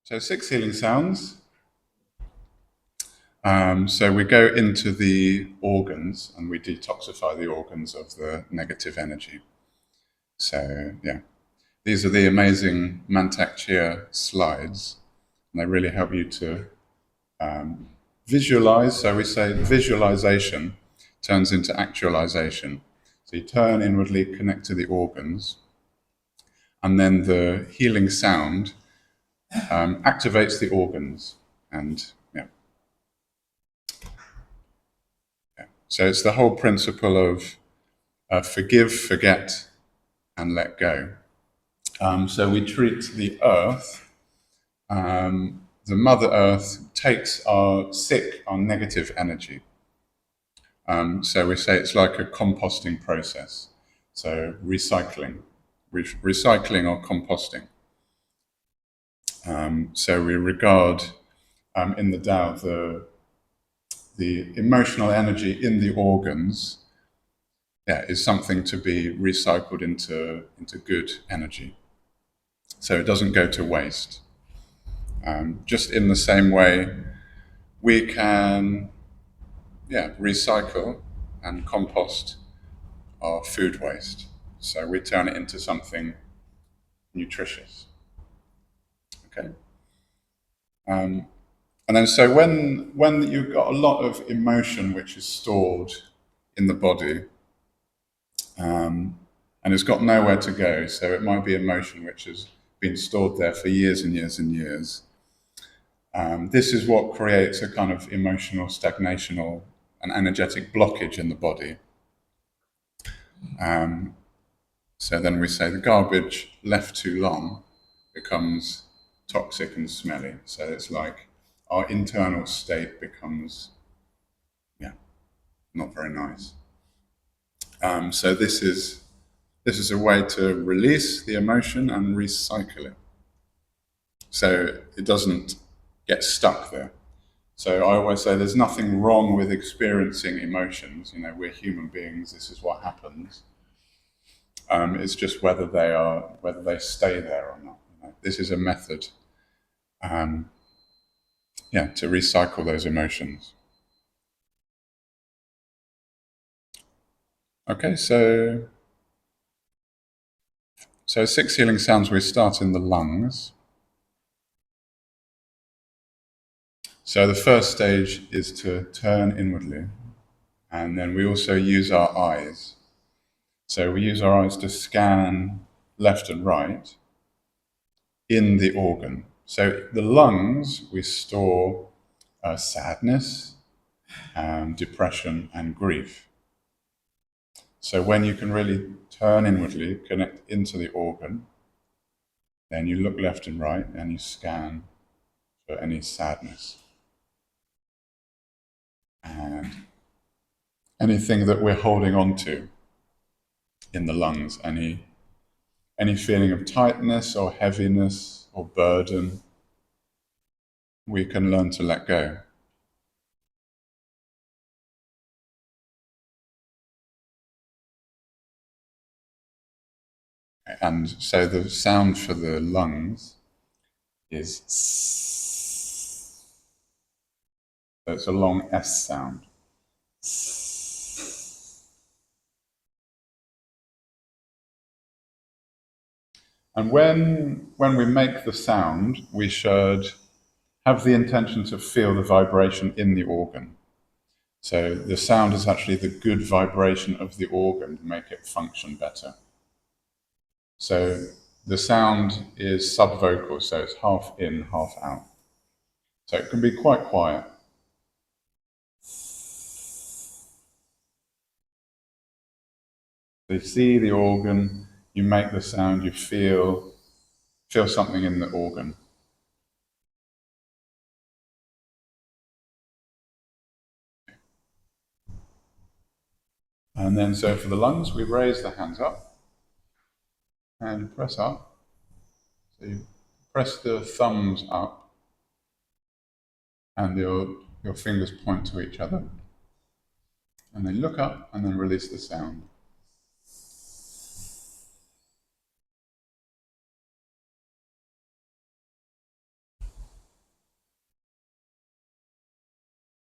So 6 healing sounds. So we go into the organs and we detoxify the organs of the negative energy. So yeah, these are the amazing Mantak Chia slides, and they really help you to visualize. So we say visualization turns into actualization. So you turn inwardly, connect to the organs, and then the healing sound activates the organs. And yeah. So it's the whole principle of forgive, forget, and let go. So we treat the earth, the Mother Earth takes our sick, our negative energy. So we say it's like a composting process. So recycling or composting. So we regard in the Tao the emotional energy in the organs is something to be recycled into good energy. So it doesn't go to waste. Just in the same way, we can recycle and compost our food waste. So we turn it into something nutritious. Okay. And then so when you've got a lot of emotion which is stored in the body, and it's got nowhere to go, so it might be emotion which has been stored there for years and years and years. This is what creates a kind of emotional stagnation or an energetic blockage in the body. So then we say the garbage left too long becomes toxic and smelly. So it's like our internal state becomes, not very nice. So this is a way to release the emotion and recycle it, so it doesn't get stuck there. So I always say there's nothing wrong with experiencing emotions. We're human beings. This is what happens. It's just whether they stay there or not. This is a method, to recycle those emotions. Okay, so 6 healing sounds. We start in the lungs. So the first stage is to turn inwardly, and then we also use our eyes. So we use our eyes to scan left and right in the organ. So the lungs, we store sadness, depression, and grief. So when you can really turn inwardly, connect into the organ, then you look left and right and you scan for any sadness and anything that we're holding on to in the lungs, any feeling of tightness or heaviness or burden, we can learn to let go. And so the sound for the lungs is S. So it's a long S sound. And when we make the sound, we should have the intention to feel the vibration in the organ. So the sound is actually the good vibration of the organ to make it function better. So the sound is subvocal, so it's half in, half out. So it can be quite quiet. So you see the organ, you make the sound, you feel something in the organ. And then so for the lungs, we raise the hands up and press up. So you press the thumbs up and your fingers point to each other. And then look up and then release the sound.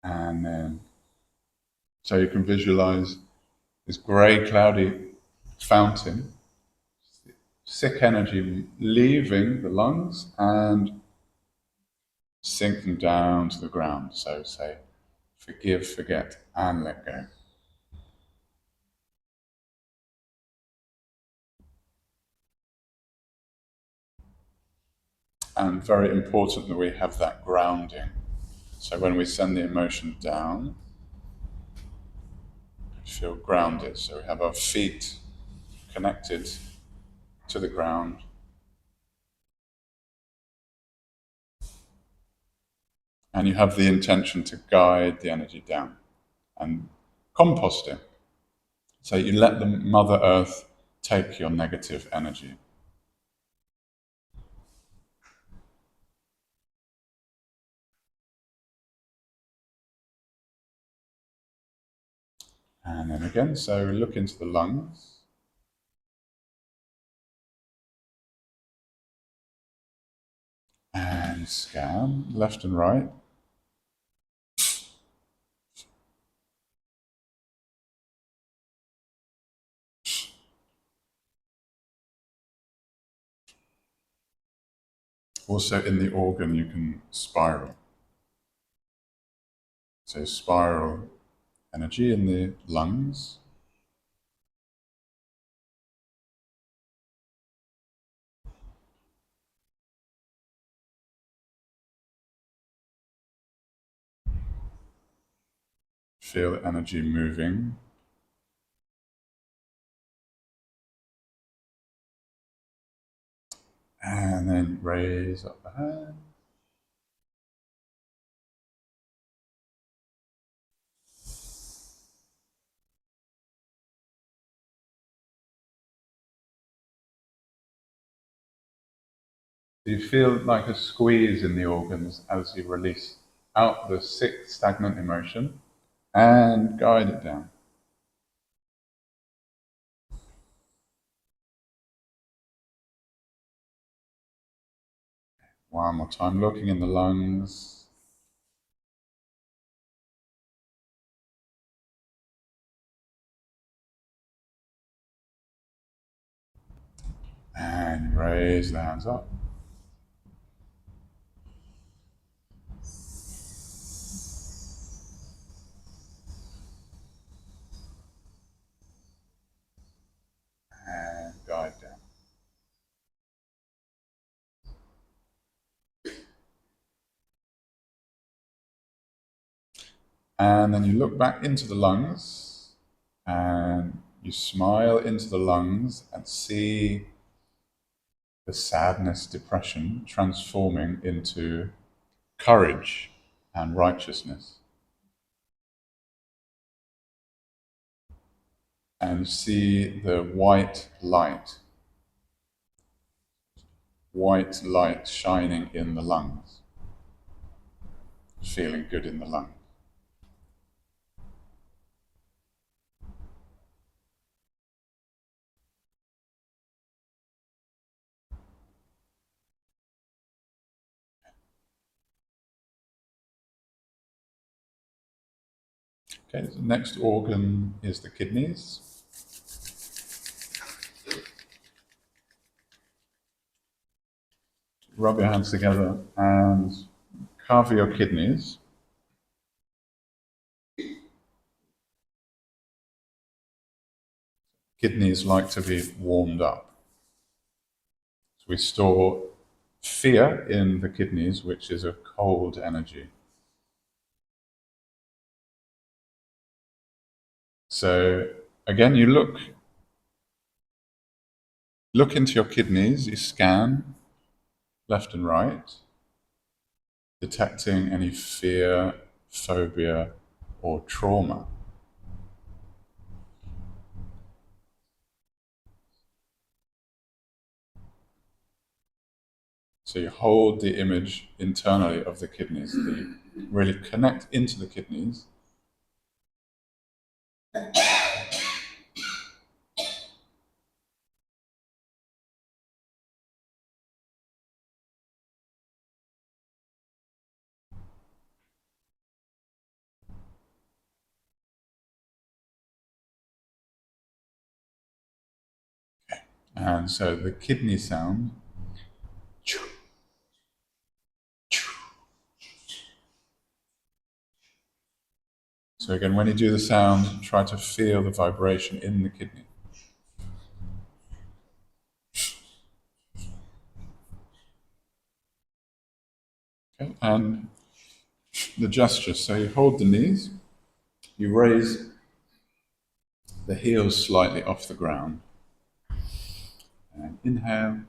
And then, so you can visualize this grey, cloudy fountain, sick energy leaving the lungs and sink them down to the ground. So say, forgive, forget, and let go. And very important that we have that grounding. So when we send the emotion down, we feel grounded. So we have our feet connected to the ground. And you have the intention to guide the energy down. And composting. So you let the Mother Earth take your negative energy. And then again, so look into the lungs. And scan left and right. Also in the organ you can spiral. So spiral energy in the lungs. Feel the energy moving. And then raise up the hand. You feel like a squeeze in the organs as you release out the sick, stagnant emotion and guide it down. One more time, looking in the lungs. And raise the hands up. And guide down. And then you look back into the lungs and you smile into the lungs and see the sadness, depression transforming into courage and righteousness. And see the white light shining in the lungs, feeling good in the lungs. Okay, the next organ is the kidneys. Rub your hands together and cover your kidneys. Kidneys like to be warmed up. So we store fear in the kidneys, which is a cold energy. So again, you look into your kidneys, you scan left and right, detecting any fear, phobia, or trauma. So you hold the image internally of the kidneys, you really connect into the kidneys. And so the kidney sound. So again, when you do the sound, try to feel the vibration in the kidney. Okay, and the gesture. So you hold the knees, you raise the heels slightly off the ground, and inhale.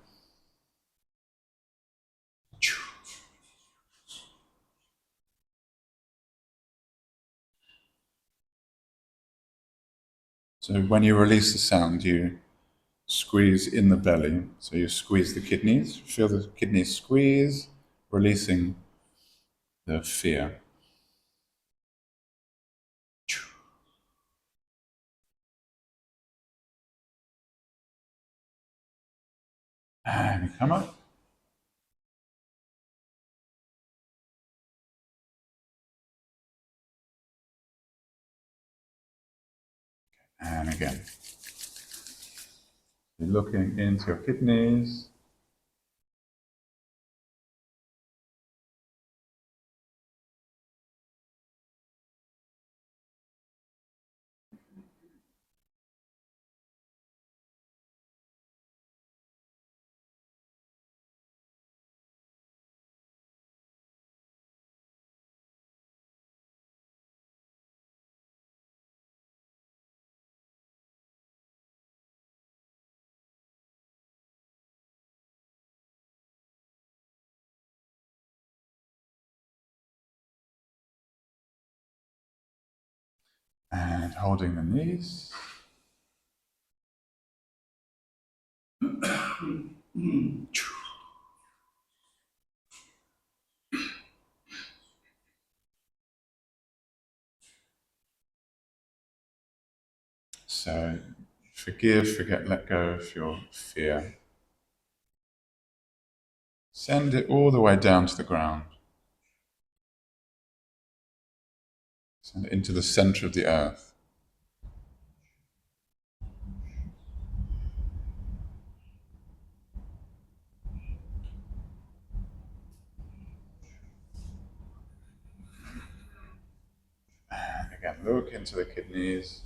So when you release the sound, you squeeze in the belly. So you squeeze the kidneys, feel the kidneys squeeze, releasing the fear. And you come up. And again. You're looking into your kidneys. And holding the knees. So forgive, forget, let go of your fear. Send it all the way down to the ground. Send it into the center of the earth. And again, look into the kidneys.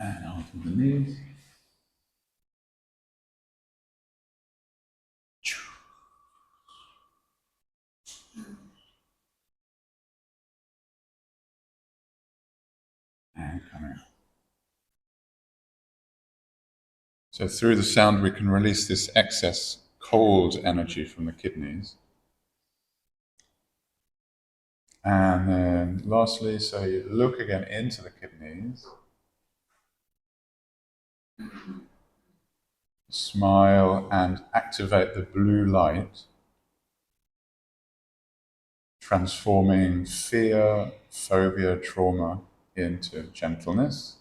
And holding the knees. And coming up. So through the sound, we can release this excess cold energy from the kidneys. And then lastly, so you look again into the kidneys. Smile and activate the blue light, transforming fear, phobia, trauma into gentleness,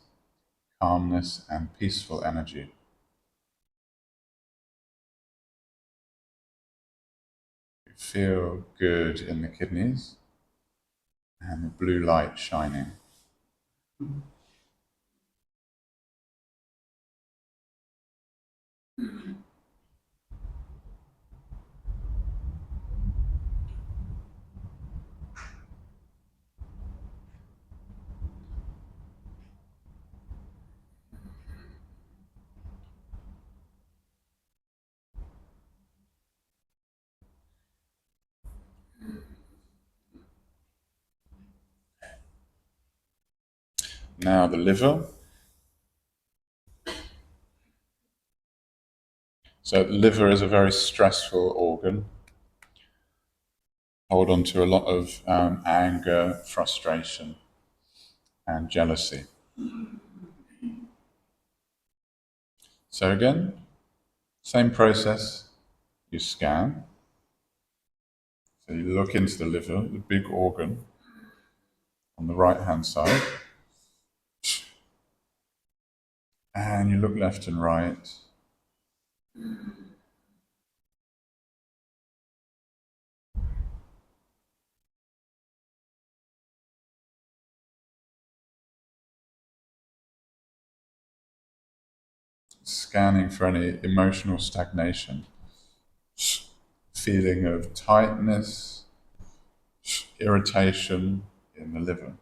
calmness, and peaceful energy. You feel good in the kidneys and the blue light shining. Now the liver. So liver is a very stressful organ. Hold on to a lot of anger, frustration, and jealousy. So again, same process. You scan. So you look into the liver, the big organ, on the right-hand side. And you look left and right. Scanning for any emotional stagnation, feeling of tightness, irritation in the liver.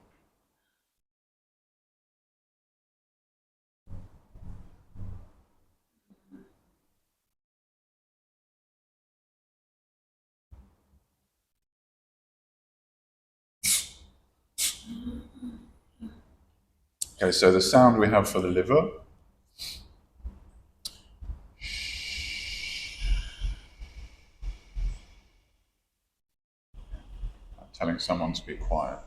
Okay, so the sound we have for the liver, telling someone to be quiet.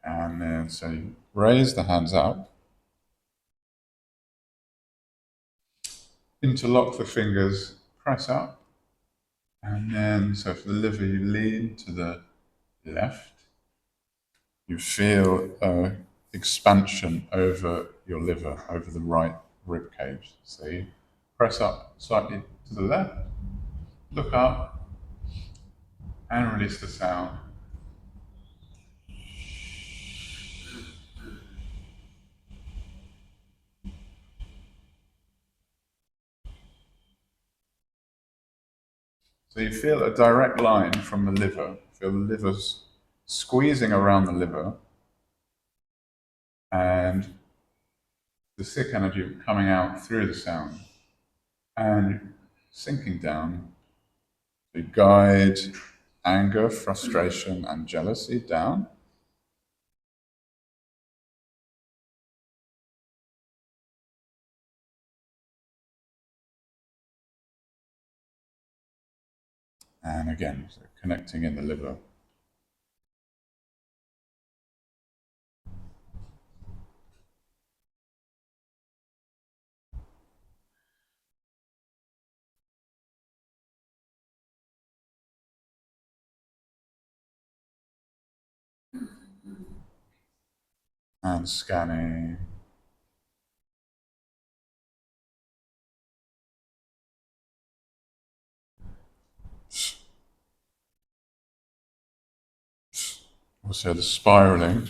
And then, so you raise the hands up, interlock the fingers, press up, and then, so for the liver, you lean to the left. You feel expansion over your liver, over the right rib cage. So you press up slightly to the left, look up, and release the sound. So you feel a direct line from the liver. Feel the liver's squeezing around the liver, and the sick energy coming out through the sound and sinking down to guide anger, frustration, and jealousy down. And again, so connecting in the liver. And scanning. Also the spiraling.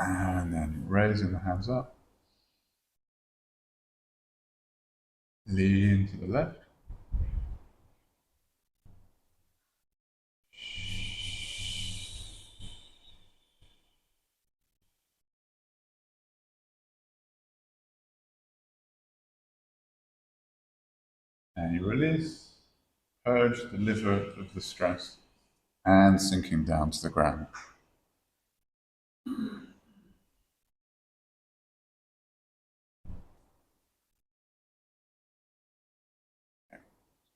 And then raising the hands up. Lean to the left. And you release. Purge the liver of the stress. And sinking down to the ground.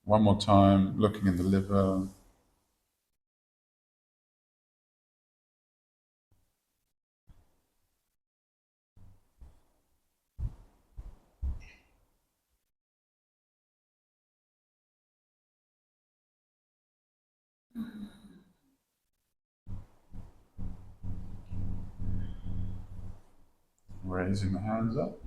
One more time, looking in the liver. Raising the hands up.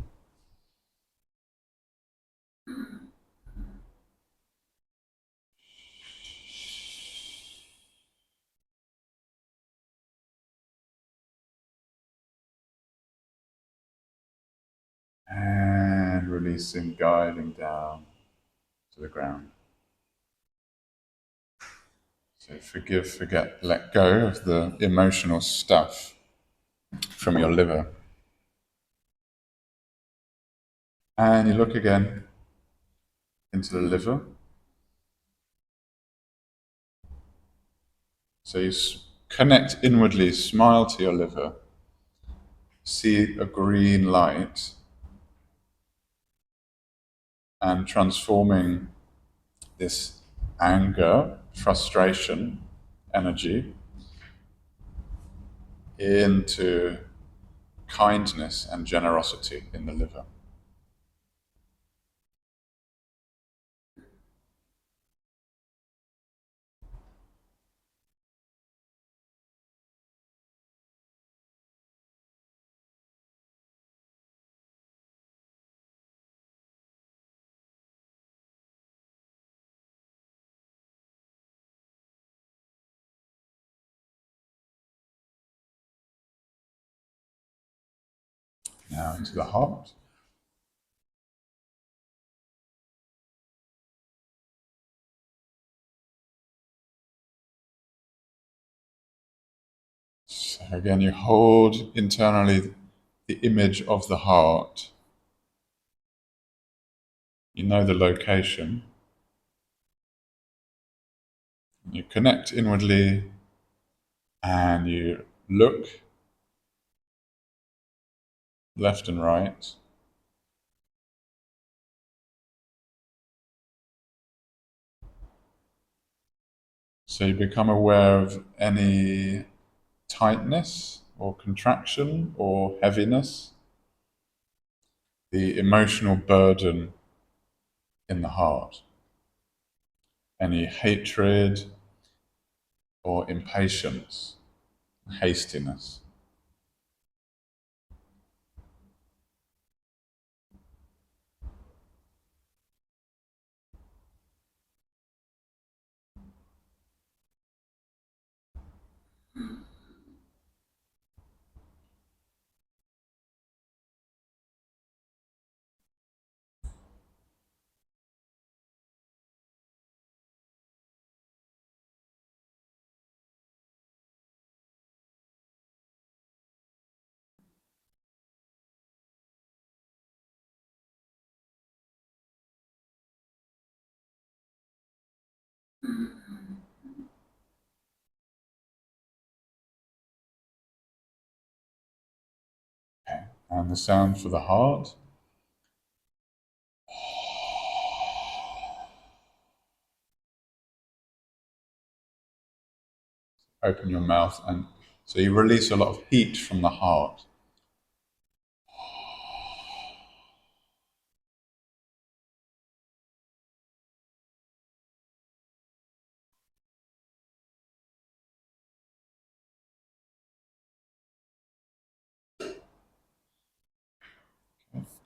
And releasing, guiding down to the ground. So forgive, forget, let go of the emotional stuff from your liver. And you look again into the liver. So you connect inwardly, smile to your liver, see a green light, and transforming this anger, frustration, energy into kindness and generosity in the liver. Now into the heart. So again, you hold internally the image of the heart. You know the location. You connect inwardly and you look left and right. So you become aware of any tightness or contraction or heaviness, the emotional burden in the heart, any hatred or impatience, hastiness. Okay. And the sound for the heart. Open your mouth, and so you release a lot of heat from the heart.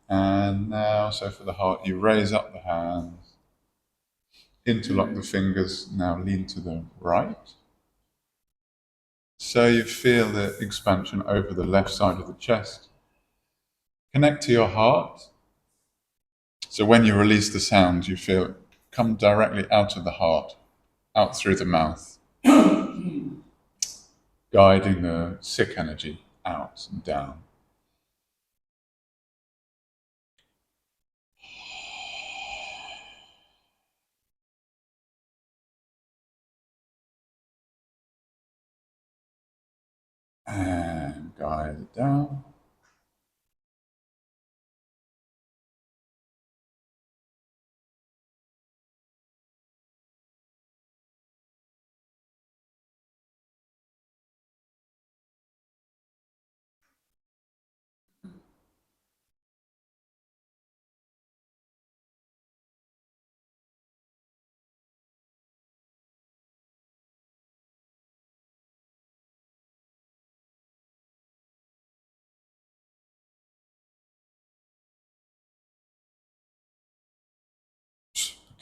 And now, so for the heart, you raise up the hands, interlock the fingers, now lean to the right. So you feel the expansion over the left side of the chest. Connect to your heart. So when you release the sound, you feel it come directly out of the heart, out through the mouth, guiding the sick energy out and down. And guide it down.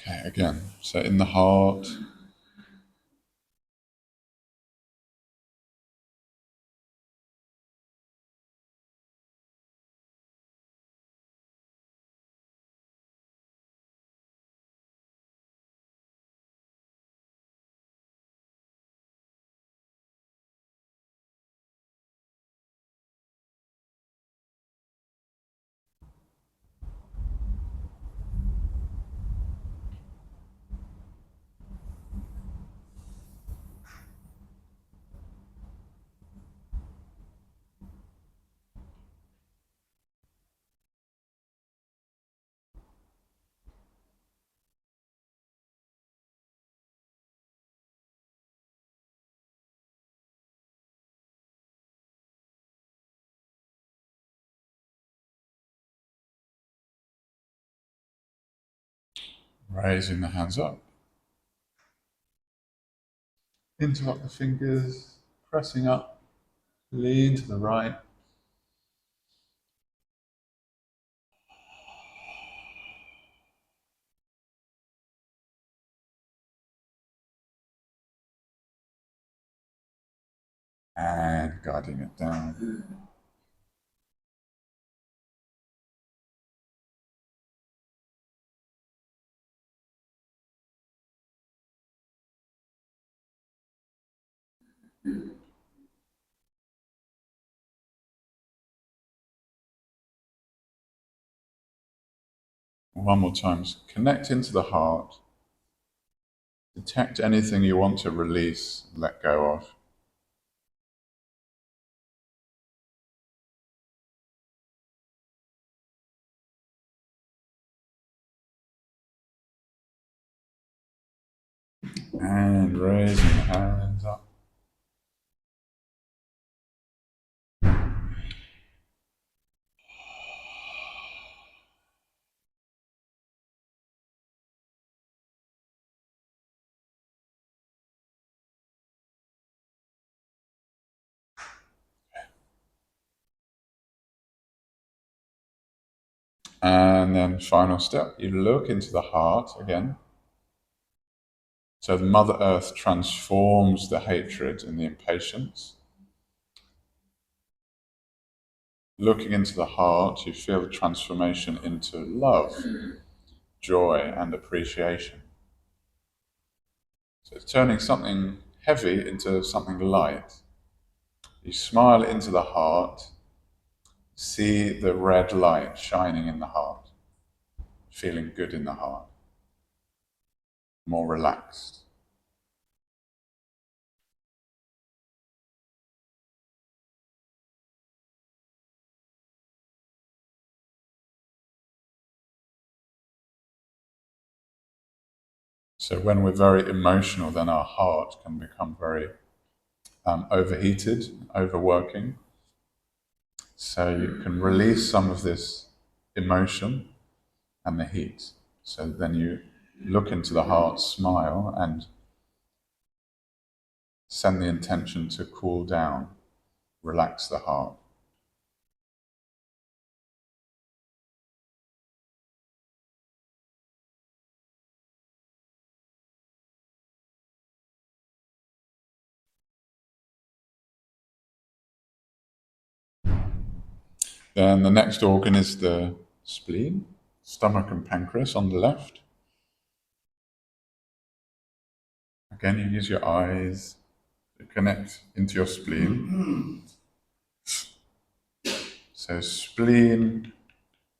Okay, again. So in the heart, Raising the hands up. Interlock the fingers, pressing up, lean to the right. And guiding it down. One more time. Connect into the heart. Detect anything you want to release, let go of. And raising the hands up. And then final step, you look into the heart again. So the Mother Earth transforms the hatred and the impatience. Looking into the heart, you feel the transformation into love, joy, and appreciation. So it's turning something heavy into something light. You smile into the heart, see the red light shining in the heart, feeling good in the heart, more relaxed. So when we're very emotional, then our heart can become very overheated, overworking. So you can release some of this emotion and the heat. So then you look into the heart, smile, and send the intention to cool down, relax the heart. Then the next organ is the spleen, stomach and pancreas on the left. Again, you use your eyes to connect into your spleen. So spleen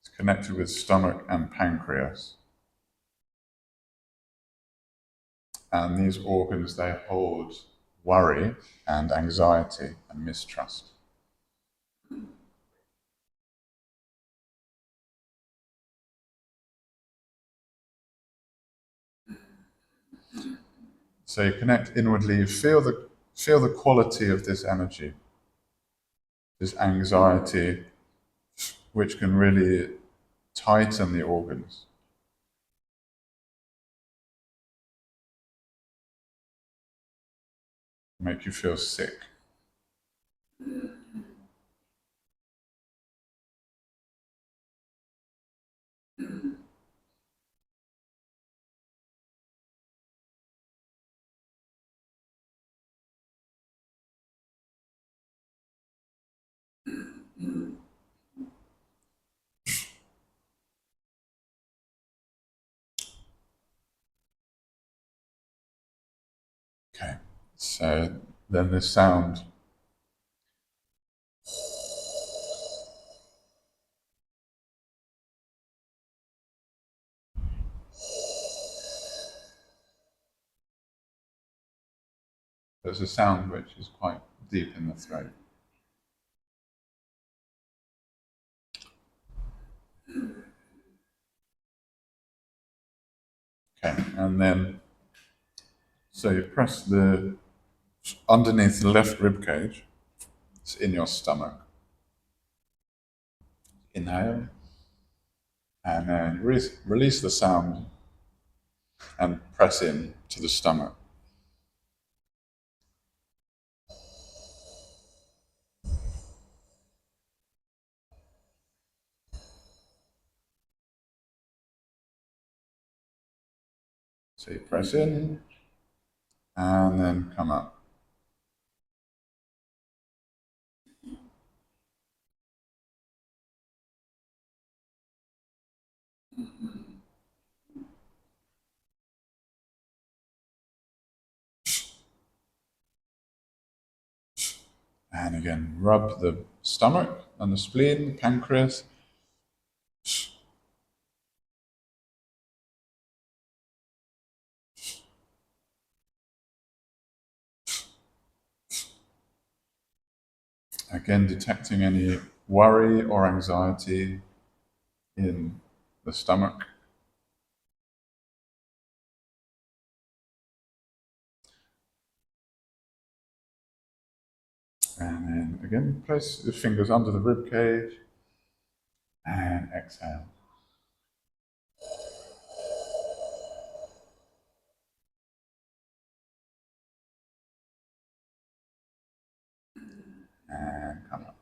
is connected with stomach and pancreas. And these organs, they hold worry and anxiety and mistrust. So you connect inwardly, you feel the quality of this energy, this anxiety, which can really tighten the organs, make you feel sick. Okay, so then the sound. There's a sound which is quite deep in the throat. Okay, and then, so you press the, underneath the left rib cage, it's in your stomach. Inhale, and then release the sound and press in to the stomach. So you press in and then come up. And again, rub the stomach and the spleen, the pancreas. Again, detecting any worry or anxiety in the stomach. And then again, place the fingers under the rib cage and exhale. And come up.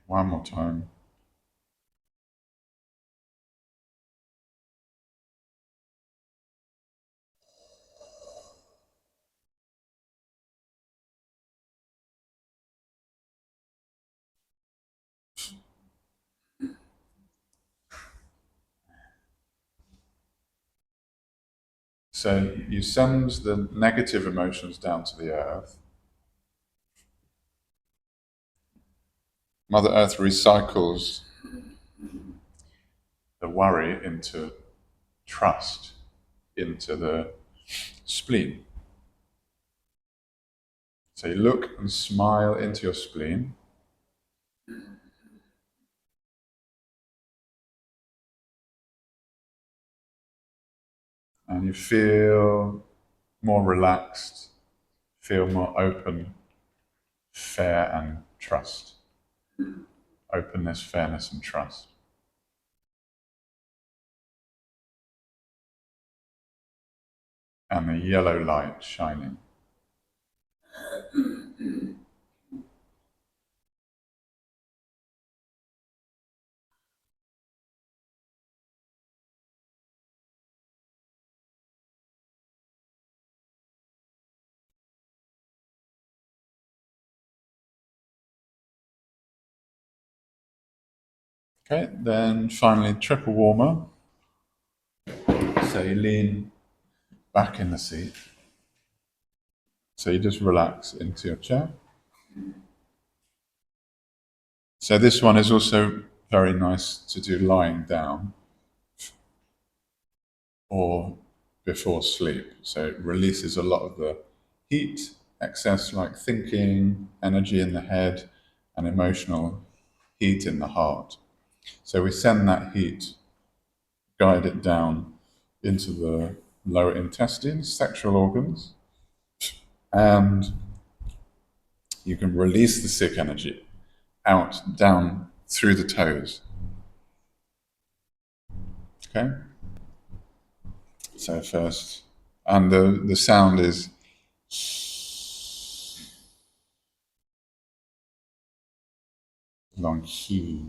One more time. So you send the negative emotions down to the earth. Mother Earth recycles the worry into trust, into the spleen. So you look and smile into your spleen. And you feel more relaxed, feel more open, fair, and trust. Openness, fairness, and trust. And the yellow light shining. Okay, then finally, triple warmer. So you lean back in the seat. So you just relax into your chair. So this one is also very nice to do lying down or before sleep. So it releases a lot of the heat, excess like thinking, energy in the head, and emotional heat in the heart. So we send that heat, guide it down into the lower intestine, sexual organs, and you can release the sick energy out, down through the toes. Okay? So first, and the sound is long he.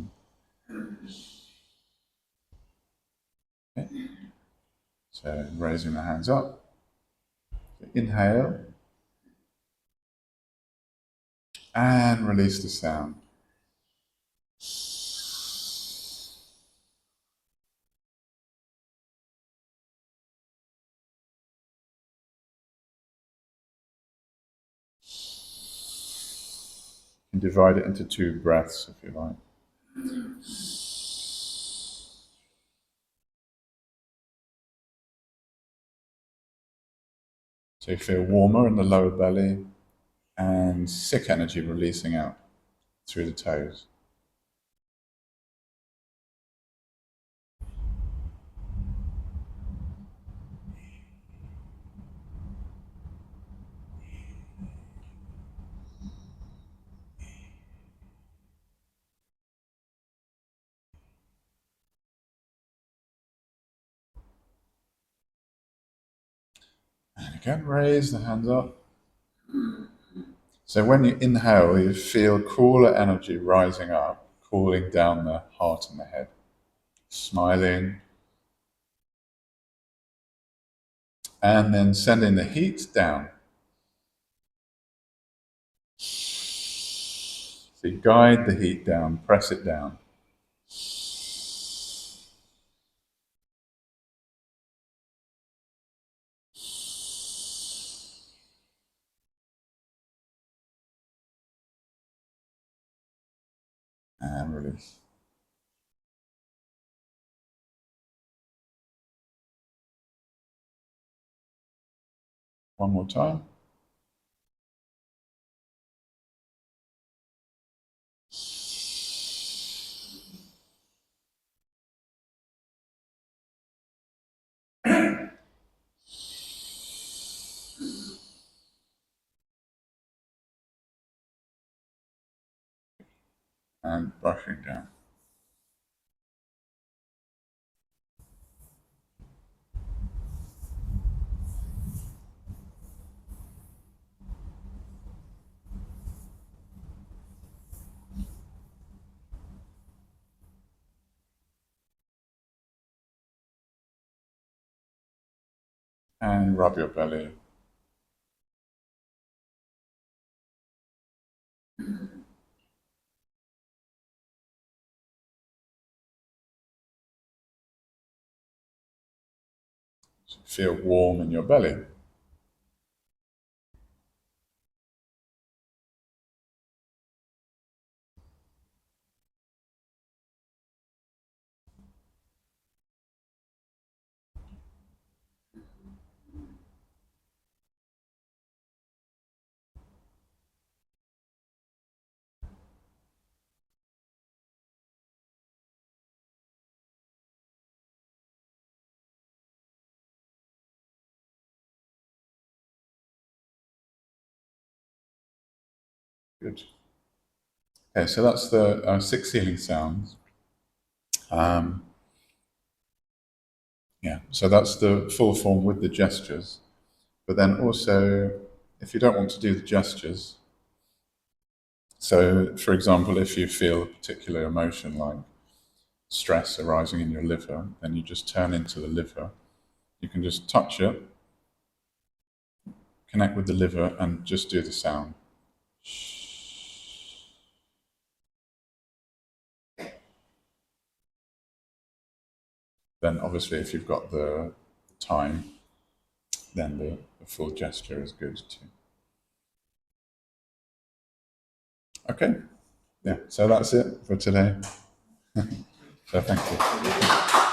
Okay? So raising the hands up. Inhale and release the sound. You can divide it into 2 breaths if you like. So you feel warmer in the lower belly and sick energy releasing out through the toes. Again, raise the hands up. So when you inhale, you feel cooler energy rising up, cooling down the heart and the head. Smiling. And then sending the heat down. So you guide the heat down, press it down. And release. One more time. And brushing down. And rub your belly. So feel warm in your belly. Good. Okay, so that's the 6 healing sounds. Yeah, so that's the full form with the gestures. But then also, if you don't want to do the gestures, so for example, if you feel a particular emotion like stress arising in your liver, then you just turn into the liver. You can just touch it, connect with the liver, and just do the sound. Then obviously if you've got the time, then the full gesture is good too. Okay, yeah, so that's it for today. So thank you.